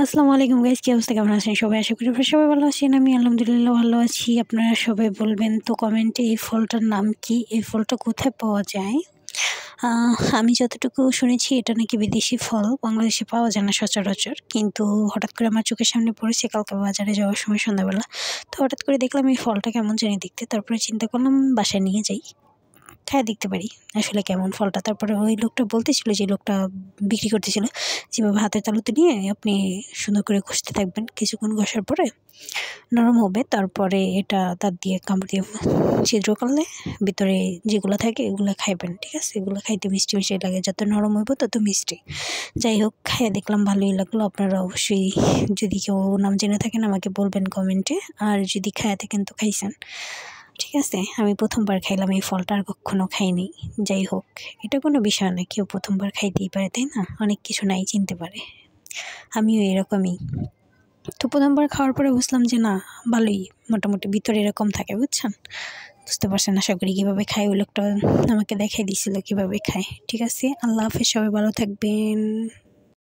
আসসালামু আলাইকুম গাইস, কি অবস্থা, কেমন আছেন সবাই? আশা করি আপনারা সবাই ভালো আছেন। আমি আলহামদুলিল্লাহ ভালো আছি। আপনারা সবাই বলবেন তো কমেন্টে এই ফলটার নাম কি, এই ফলটা কোথায় পাওয়া যায়? আমি যতটুকু শুনেছি এটা নাকি বিদেশি ফল, বাংলাদেশে পাওয়া যায় না সচরাচর। কিন্তু হঠাৎ করে আমার চোখের সামনে পড়েছে কালকে বাজারে যাওয়ার সময় সন্ধ্যাবেলা। তো হঠাৎ করে দেখলাম এই ফলটা কেমন জানি দেখতে। তারপরে চিন্তা করলাম বাসায় নিয়ে যাই, খাইয়ে দেখতে পারি আসলে কেমন ফলটা। তারপরে ওই লোকটা বলতেছিল, যে লোকটা বিক্রি করতেছিল, যেভাবে হাতের তালুতে নিয়ে আপনি সুন্দর করে ঘষতে থাকবেন, কিছুক্ষণ ঘষার পরে নরম হবে। তারপরে এটা দাঁত দিয়ে কামড় দিয়ে ছিদ্র করলে ভিতরে যেগুলো থাকে এগুলো খাইবেন, ঠিক আছে? এগুলো খাইতে মিষ্টি মিষ্টি লাগে, যত নরম হইব তত মিষ্টি। যাই হোক, খাইয়ে দেখলাম ভালোই লাগলো। আপনারা অবশ্যই যদি কেউ নাম জেনে থাকেন আমাকে বলবেন কমেন্টে, আর যদি খাইয়ে থাকেন তো খাইছেন, ঠিক আছে? আমি প্রথমবার খাইলাম এই ফলটা, আর কখনো খাইনি। যাই হোক, এটা কোনো বিষয় না, কেউ প্রথমবার খাইতেই পারে, তাই না? অনেক কিছু নাই চিনতে পারে, আমিও এরকমই। তো প্রথমবার খাওয়ার পরে বুঝলাম যে না, ভালোই, মোটামুটি ভিতরে এরকম থাকে, বুঝছেন? বুঝতে পারছেন আশা করি কীভাবে খায়। ওই লোকটা আমাকে দেখাই দিয়েছিল কীভাবে খায়। ঠিক আছে, আল্লাহ হাফেজ, সবাই ভালো থাকবেন।